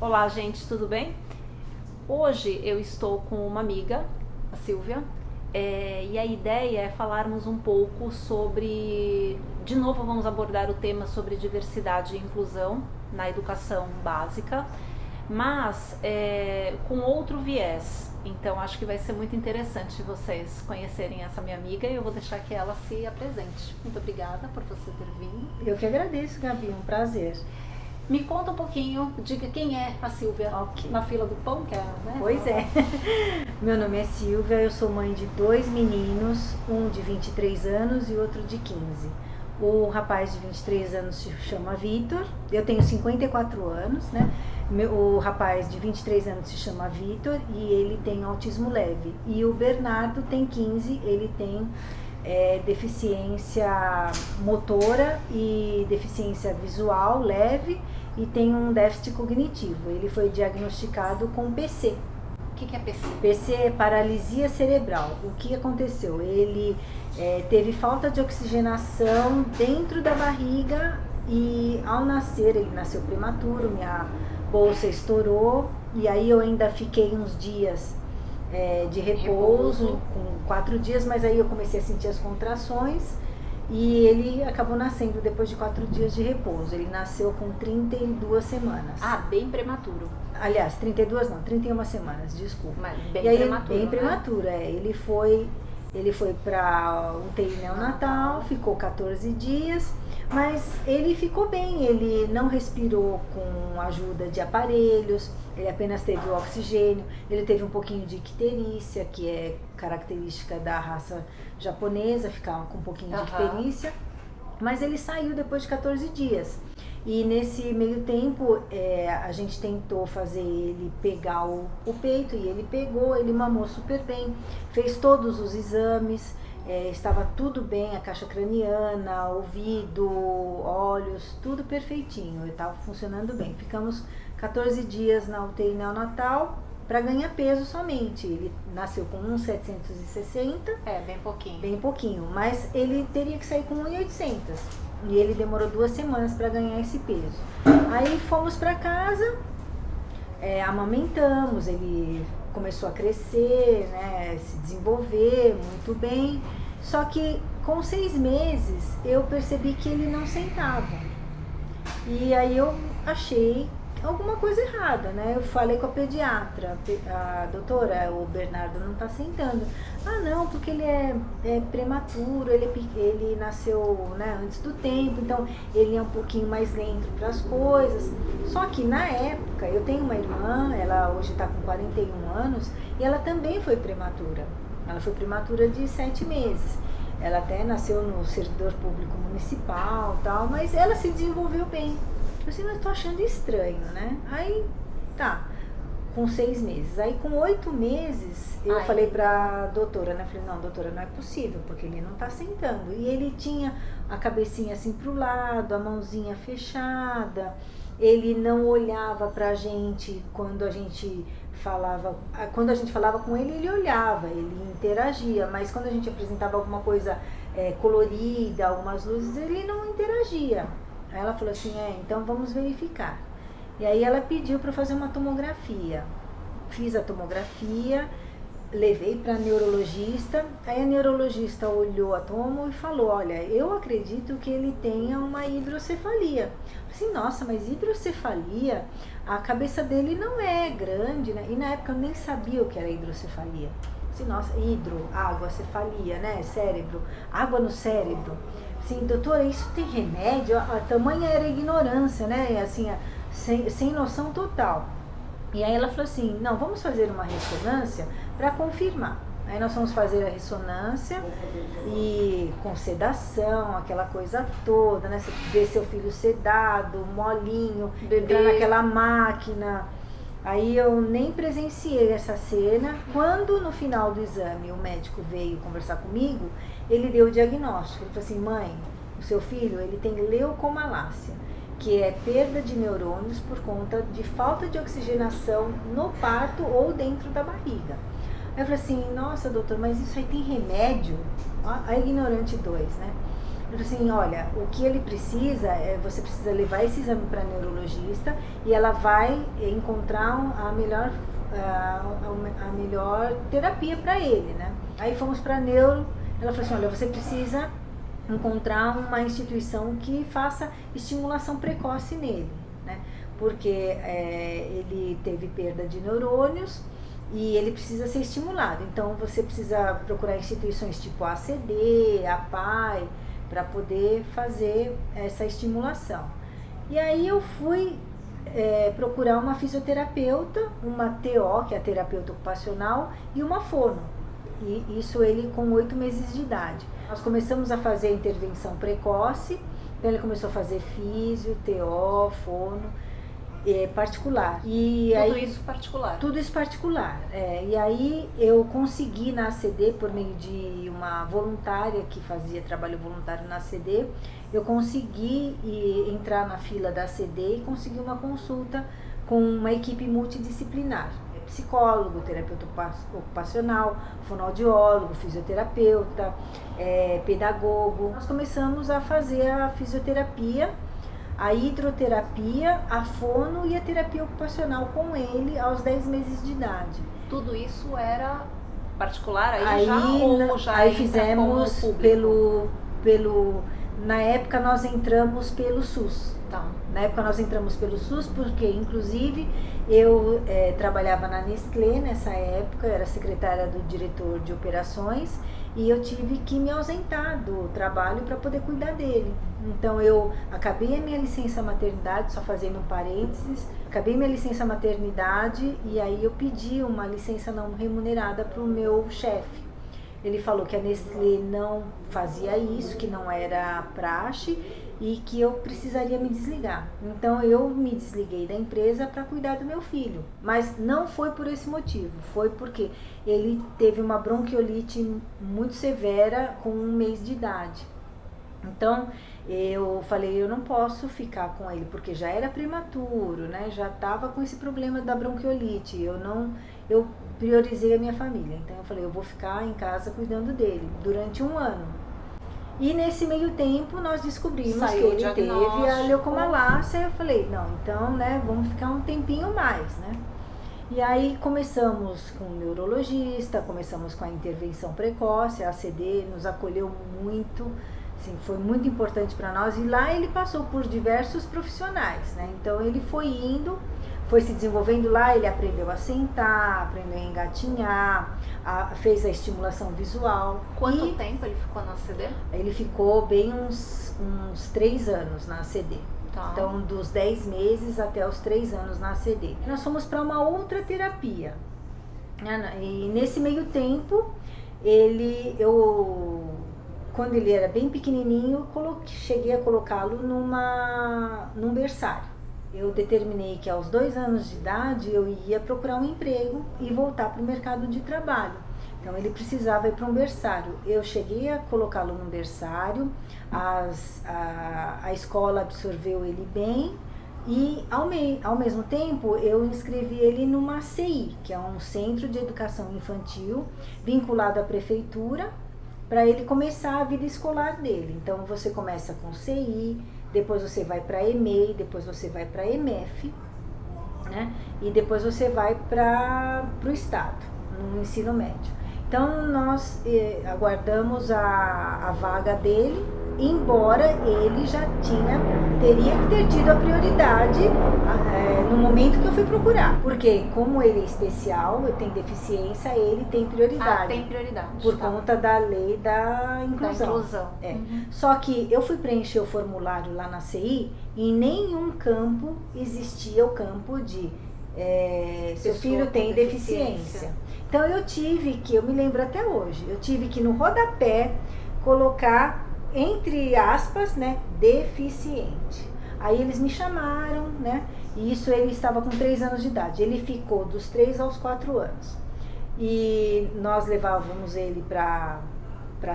Olá, gente, tudo bem? Hoje eu estou com uma amiga, a Silvia, e a ideia é falarmos um pouco sobre. De novo, vamos abordar o tema sobre diversidade e inclusão na educação básica, mas com outro viés. Então, acho que vai ser muito interessante vocês conhecerem essa minha amiga e eu vou deixar que ela se apresente. Muito obrigada por você ter vindo. Eu que agradeço, Gabi, um prazer. Me conta um pouquinho, diga quem é a Silvia na fila do pão, que é, né? Pois é. Meu nome é Silvia, eu sou mãe de 2 meninos, um de 23 anos e outro de 15. O rapaz de 23 anos se chama Vitor, eu tenho 54 anos, né? O rapaz de 23 anos se chama Vitor e ele tem autismo leve. E o Bernardo tem 15, ele tem deficiência motora e deficiência visual leve e tem um déficit cognitivo. Ele foi diagnosticado com PC. O que é PC? PC é paralisia cerebral. O que aconteceu? Ele teve falta de oxigenação dentro da barriga e ao nascer, ele nasceu prematuro, minha bolsa estourou e aí eu ainda fiquei uns dias de repouso, com 4 dias, mas aí eu comecei a sentir as contrações e ele acabou nascendo depois de 4 dias de repouso. Ele nasceu com 32 semanas. Ah, bem prematuro. Aliás, 32 não, 31 semanas, desculpa. Mas bem e aí, prematuro, bem né? prematuro, Ele foi para UTI neonatal, ficou 14 dias, mas ele ficou bem, ele não respirou com ajuda de aparelhos, ele apenas teve o oxigênio, ele teve um pouquinho de icterícia, que é característica da raça japonesa, ficar com um pouquinho de icterícia, mas ele saiu depois de 14 dias. E nesse meio tempo a gente tentou fazer ele pegar o peito e ele pegou, ele mamou super bem, fez todos os exames, estava tudo bem, a caixa craniana, ouvido, olhos, tudo perfeitinho, estava funcionando bem. Ficamos 14 dias na UTI neonatal para ganhar peso somente. Ele nasceu com 1,760. Bem pouquinho. Bem pouquinho, mas ele teria que sair com 1,800. E ele demorou 2 semanas para ganhar esse peso. Aí fomos para casa, amamentamos, ele começou a crescer, né, se desenvolver muito bem. Só que com 6 meses eu percebi que ele não sentava. E aí eu achei alguma coisa errada, né? Eu falei com a pediatra, a doutora, o Bernardo não tá sentando. Ah, não, porque ele é prematuro, ele nasceu, né, antes do tempo, então ele é um pouquinho mais lento para as coisas. Só que na época, eu tenho uma irmã, ela hoje está com 41 anos, e ela também foi prematura. Ela foi prematura de 7 meses. Ela até nasceu no servidor público municipal e tal, mas ela se desenvolveu bem. Eu assim, mas tô achando estranho, né? Aí, tá, com 6 meses. Aí, com 8 meses, eu falei pra doutora, né? Falei, não, doutora, não é possível, porque ele não tá sentando. E ele tinha a cabecinha assim pro lado, a mãozinha fechada, ele não olhava pra gente quando a gente falava com ele, ele olhava, ele interagia, mas quando a gente apresentava alguma coisa colorida, algumas luzes, ele não interagia. Aí ela falou assim, então vamos verificar. E aí ela pediu para fazer uma tomografia. Fiz a tomografia, levei para a neurologista. Aí a neurologista olhou a tomo e falou, olha, eu acredito que ele tenha uma hidrocefalia. Assim, nossa, mas hidrocefalia, a cabeça dele não é grande, né? E na época eu nem sabia o que era hidrocefalia. Assim, nossa, água, cefalia, né? Cérebro, água no cérebro. Assim, doutora, isso tem remédio? A tamanha era a ignorância, né? Assim, sem noção total. E aí ela falou assim, não, vamos fazer uma ressonância para confirmar. Aí nós vamos fazer a ressonância e com sedação, aquela coisa toda, né? Você vê seu filho sedado, molinho, entrar naquela máquina. Aí eu nem presenciei essa cena. Quando no final do exame o médico veio conversar comigo, ele deu o diagnóstico. Ele falou assim, mãe, o seu filho ele tem leucomalácia, que é perda de neurônios por conta de falta de oxigenação no parto ou dentro da barriga. Aí eu falei assim, nossa doutor, mas isso aí tem remédio? A ignorante 2, né? Ele falou assim, olha, o que ele precisa você precisa levar esse exame para a neurologista e ela vai encontrar a melhor terapia para ele, né? Aí fomos para a neuro, ela falou assim, olha, você precisa encontrar uma instituição que faça estimulação precoce nele, né? Porque ele teve perda de neurônios e ele precisa ser estimulado. Então você precisa procurar instituições tipo a ACD, a PAI, para poder fazer essa estimulação. E aí eu fui procurar uma fisioterapeuta, uma TO, que é a terapeuta ocupacional, e uma fono. E isso ele com 8 meses de idade. Nós começamos a fazer a intervenção precoce, então ele começou a fazer físio, TO, fono, particular. E tudo aí, isso particular? Tudo isso particular. E aí eu consegui na ACD, por meio de uma voluntária que fazia trabalho voluntário na ACD, eu consegui entrar na fila da ACD e consegui uma consulta com uma equipe multidisciplinar. Psicólogo, terapeuta ocupacional, fonoaudiólogo, fisioterapeuta, pedagogo. Nós começamos a fazer a fisioterapia, a hidroterapia, a fono e a terapia ocupacional com ele aos 10 meses de idade. Tudo isso era particular aí já ou já aí fizemos na época nós entramos pelo SUS. Tá. Na época nós entramos pelo SUS porque, inclusive, eu trabalhava na Nestlé nessa época, era secretária do diretor de operações e eu tive que me ausentar do trabalho para poder cuidar dele. Então eu acabei a minha licença maternidade, só fazendo um parênteses, acabei minha licença maternidade e aí eu pedi uma licença não remunerada para o meu chefe. Ele falou que a Nestlé não fazia isso, que não era praxe e que eu precisaria me desligar. Então eu me desliguei da empresa para cuidar do meu filho. Mas não foi por esse motivo, foi porque ele teve uma bronquiolite muito severa com 1 mês de idade. Então eu falei, eu não posso ficar com ele, porque já era prematuro, né? Já estava com esse problema da bronquiolite. Eu priorizei a minha família. Então eu falei, eu vou ficar em casa cuidando dele durante 1 ano. E nesse meio tempo nós descobrimos que ele teve a leucomalácia. Eu falei, não, então, né, vamos ficar um tempinho mais, né? E aí começamos com o neurologista, começamos com a intervenção precoce, a ACD nos acolheu muito, assim, foi muito importante para nós. E lá ele passou por diversos profissionais, né? Então ele foi indo, foi se desenvolvendo lá, ele aprendeu a sentar, aprendeu a engatinhar, fez a estimulação visual. Quanto tempo ele ficou na ACD? Ele ficou bem uns 3 anos na ACD. Tá. Então, dos 10 meses até os 3 anos na ACD. Nós fomos para uma outra terapia. E nesse meio tempo, quando ele era bem pequenininho, cheguei a colocá-lo num berçário. Eu determinei que aos 2 anos de idade eu ia procurar um emprego e voltar para o mercado de trabalho. Então ele precisava ir para um berçário. Eu cheguei a colocá-lo num berçário, a escola absorveu ele bem e ao mesmo tempo eu inscrevi ele numa CI, que é um Centro de Educação Infantil vinculado à prefeitura, para ele começar a vida escolar dele. Então você começa com CI, depois você vai para EMEI, depois você vai para EMEF, né? E depois você vai para o Estado, no ensino médio. Então nós aguardamos a vaga dele, embora ele já teria que ter tido a prioridade no momento que eu fui procurar. Porque como ele é especial, ele tem deficiência, ele tem prioridade. Tem prioridade. Por conta da lei da inclusão. Uhum. Só que eu fui preencher o formulário lá na CI, e em nenhum campo existia o campo de seu filho tem deficiência. Então eu me lembro até hoje, eu tive que no rodapé colocar entre aspas, né, deficiente. Aí eles me chamaram, né, e isso ele estava com 3 anos de idade. Ele ficou dos 3 aos 4 anos. E nós levávamos ele para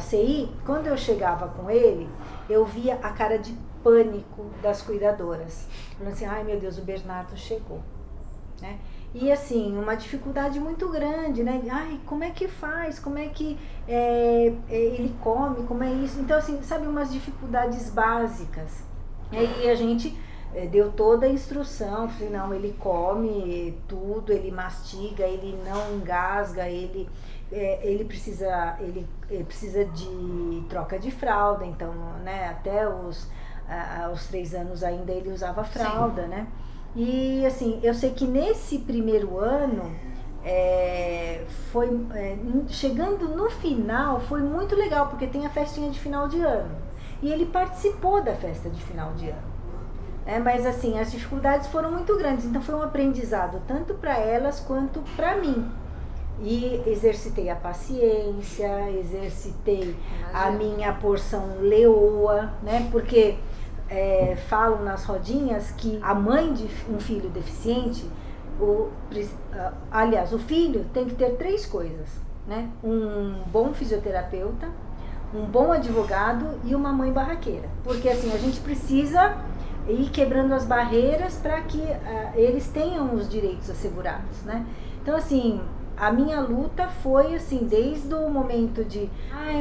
CI. Quando eu chegava com ele, eu via a cara de pânico das cuidadoras. Falando assim, ai meu Deus, o Bernardo chegou. né? E assim, uma dificuldade muito grande, né? Ai, como é que faz? Como é que ele come? Como é isso? Então, assim, sabe, umas dificuldades básicas. E aí a gente deu toda a instrução, falei, não, ele come tudo, ele mastiga, ele não engasga, ele precisa de troca de fralda, então, né, até os 3 anos ainda ele usava fralda, sim, né? E assim, eu sei que nesse primeiro ano, chegando no final, foi muito legal, porque tem a festinha de final de ano. E ele participou da festa de final de ano. Mas assim, as dificuldades foram muito grandes, então foi um aprendizado tanto para elas quanto para mim. E exercitei a paciência, exercitei a minha porção leoa, né? Porque falam nas rodinhas que a mãe de um filho deficiente, aliás, o filho tem que ter 3 coisas, né? Um bom fisioterapeuta, um bom advogado e uma mãe barraqueira. Porque assim, a gente precisa ir quebrando as barreiras para que eles tenham os direitos assegurados, né? Então assim, a minha luta foi assim, desde o momento de,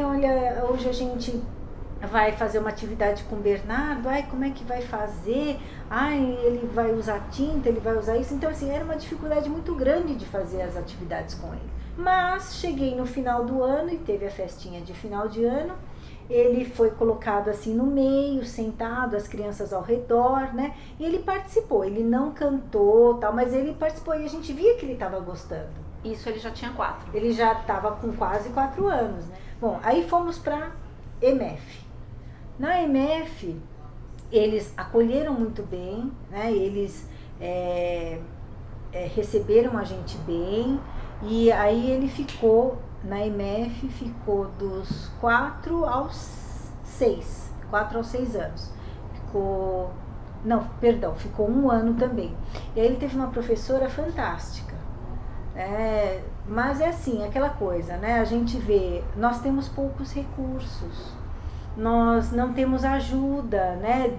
olha, hoje a gente vai fazer uma atividade com o Bernardo, como é que vai fazer? Ele vai usar tinta, ele vai usar isso. Então assim, era uma dificuldade muito grande de fazer as atividades com ele. Mas cheguei no final do ano e teve a festinha de final de ano. Ele foi colocado assim no meio, sentado, as crianças ao redor, né? E ele participou, ele não cantou, tal, mas ele participou e a gente via que ele estava gostando. Isso ele já tinha 4. Ele já estava com quase 4 anos, né? Bom, aí fomos para EMF. Na EMF, eles acolheram muito bem, né? Eles receberam a gente bem, e aí ele ficou, na EMF, ficou dos 4 aos 6 anos. Ficou 1 ano também. E aí ele teve uma professora fantástica. Mas é assim, aquela coisa, né? A gente vê, nós temos poucos recursos, nós não temos ajuda, né,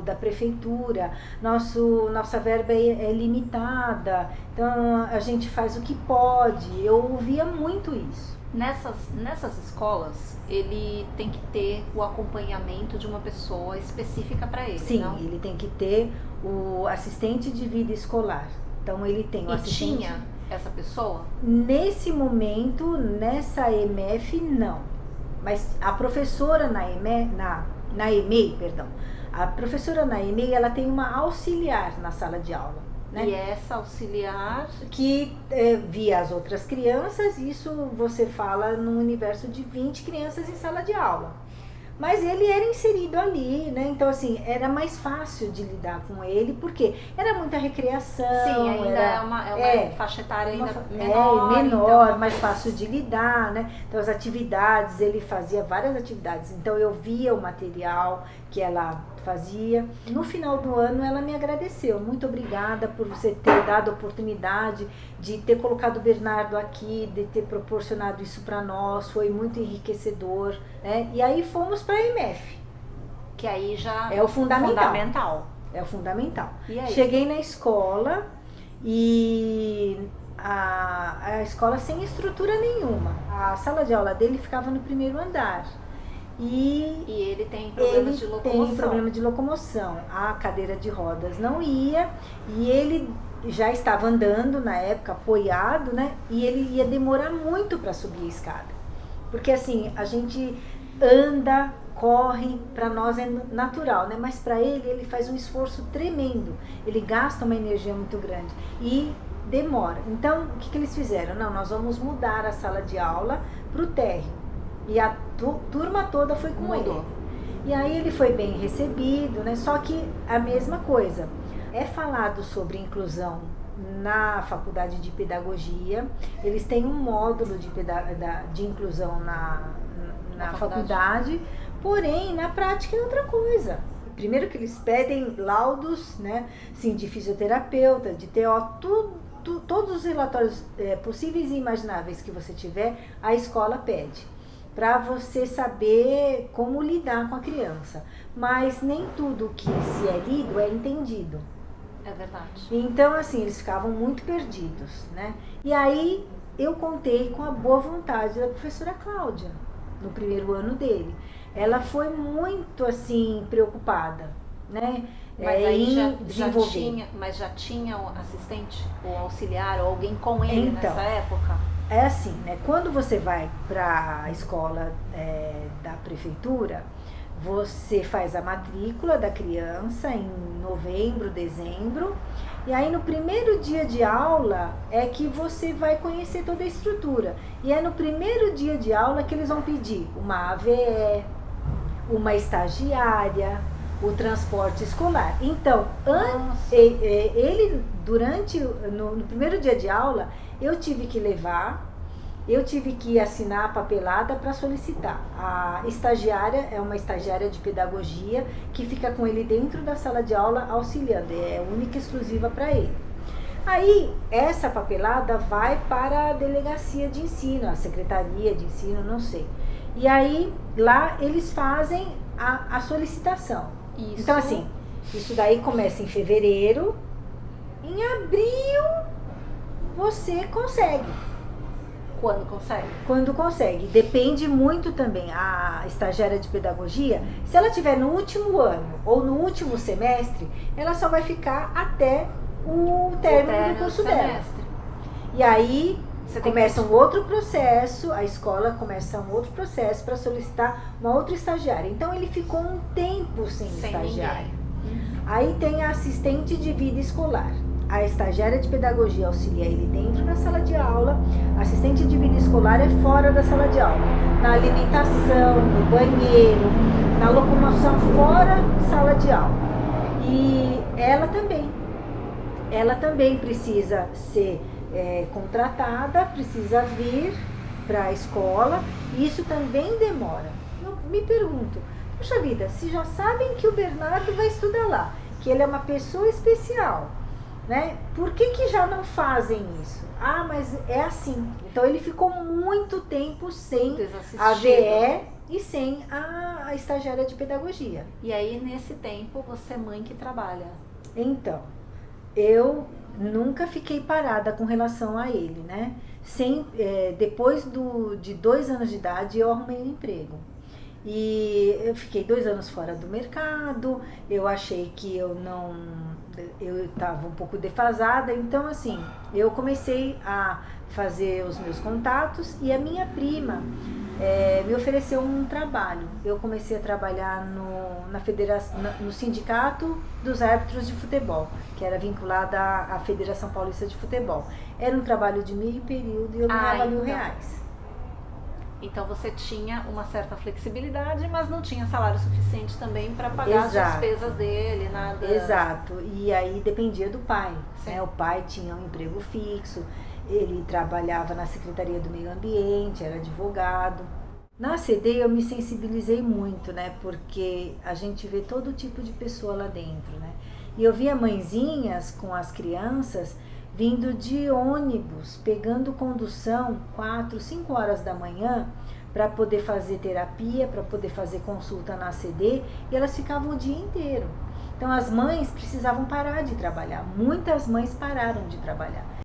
da prefeitura, nossa verba é limitada, então a gente faz o que pode. Eu ouvia muito isso. Nessas escolas, ele tem que ter o acompanhamento de uma pessoa específica para ele, sim, não? Ele tem que ter o assistente de vida escolar. Então ele tem o assistente. Tinha essa pessoa? Nesse momento, nessa EMF, não. Mas a professora na EMEI, a professora na EMEI, ela tem uma auxiliar na sala de aula, né? E essa auxiliar? Que via as outras crianças, isso você fala num universo de 20 crianças em sala de aula. Mas ele era inserido ali, né? Então, assim, era mais fácil de lidar com ele, porque era muita recreação. Sim, ainda é uma faixa etária ainda menor. Menor, então, mais fácil de lidar, né? Então, as atividades, ele fazia várias atividades. Então, eu via o material que ela fazia. No final do ano, ela me agradeceu. Muito obrigada por você ter dado a oportunidade de ter colocado o Bernardo aqui, de ter proporcionado isso para nós. Foi muito enriquecedor, né? E aí fomos para a EMF. Que aí já é o fundamental. É o fundamental. E aí? Cheguei na escola e a escola sem estrutura nenhuma. A sala de aula dele ficava no 1º andar. E ele tem problemas de locomoção. Tem problema de locomoção. A cadeira de rodas não ia, e ele já estava andando na época, apoiado, né? E ele ia demorar muito para subir a escada. Porque assim, a gente anda, corre, para nós é natural, né? Mas para ele faz um esforço tremendo. Ele gasta uma energia muito grande e demora. Então, o que eles fizeram? Não, nós vamos mudar a sala de aula para o térreo. E a turma toda foi com ele. E aí ele foi bem recebido, né? Só que a mesma coisa. É falado sobre inclusão na faculdade de pedagogia. Eles têm um módulo de inclusão na faculdade. Porém, na prática é outra coisa. Primeiro que eles pedem laudos, né? Assim, de fisioterapeuta, de TO, todos os relatórios possíveis e imagináveis que você tiver, a escola pede, para você saber como lidar com a criança. Mas nem tudo que se é lido é entendido. É verdade. Então, assim, eles ficavam muito perdidos, né? E aí eu contei com a boa vontade da professora Cláudia, no primeiro ano dele. Ela foi muito, assim, preocupada, né? Mas aí em já desenvolver. já tinha um assistente, ou auxiliar, ou alguém com ele Então, nessa época? é assim, né? Quando você vai para a escola da prefeitura, você faz a matrícula da criança em novembro, dezembro, e aí no primeiro dia de aula é que você vai conhecer toda a estrutura. E é no primeiro dia de aula que eles vão pedir uma AVE, uma estagiária, o transporte escolar. Então, ele durante no primeiro dia de aula, eu tive que assinar a papelada para solicitar. A estagiária é uma estagiária de pedagogia que fica com ele dentro da sala de aula auxiliando, é única e exclusiva para ele. Aí, essa papelada vai para a delegacia de ensino, a secretaria de ensino, não sei. E aí, lá eles fazem a solicitação. Isso. Então, assim, isso daí começa em fevereiro, em abril você consegue. Quando consegue? Quando consegue. Depende muito também. A estagiária de pedagogia, se ela estiver no último ano ou no último semestre, ela só vai ficar até o término do curso dela. E aí começa um outro processo, a escola começa um outro processo para solicitar uma outra estagiária. Então ele ficou um tempo sem estagiária. Aí tem a assistente de vida escolar. A estagiária de pedagogia auxilia ele dentro da sala de aula, a assistente de vida escolar é fora da sala de aula, na alimentação, no banheiro, na locomoção fora da sala de aula. E ela também precisa ser contratada, precisa vir para a escola, e isso também demora. Eu me pergunto, puxa vida, se já sabem que o Bernardo vai estudar lá, que ele é uma pessoa especial, né? Por que já não fazem isso? Ah, mas é assim. Então ele ficou muito tempo sem a VE e sem a estagiária de pedagogia. E aí nesse tempo você é mãe que trabalha? Então, eu nunca fiquei parada com relação a ele, né? Depois de 2 anos de idade eu arrumei um emprego. E eu fiquei 2 anos fora do mercado, eu achei que eu estava um pouco defasada, então assim, eu comecei a fazer os meus contatos e a minha prima me ofereceu um trabalho. Eu comecei a trabalhar no sindicato dos árbitros de futebol, que era vinculada à Federação Paulista de Futebol. Era um trabalho de meio período e eu ganhava R$1.000. Então você tinha uma certa flexibilidade, mas não tinha salário suficiente também para pagar as despesas dele, nada. Exato. E aí dependia do pai, né? O pai tinha um emprego fixo, ele trabalhava na Secretaria do Meio Ambiente, era advogado. Na CD eu me sensibilizei muito, né? Porque a gente vê todo tipo de pessoa lá dentro, né? E eu via mãezinhas com as crianças vindo de ônibus, pegando condução 4, 5 horas da manhã para poder fazer terapia, para poder fazer consulta na CD, e elas ficavam o dia inteiro. Então as mães precisavam parar de trabalhar, muitas mães pararam de trabalhar.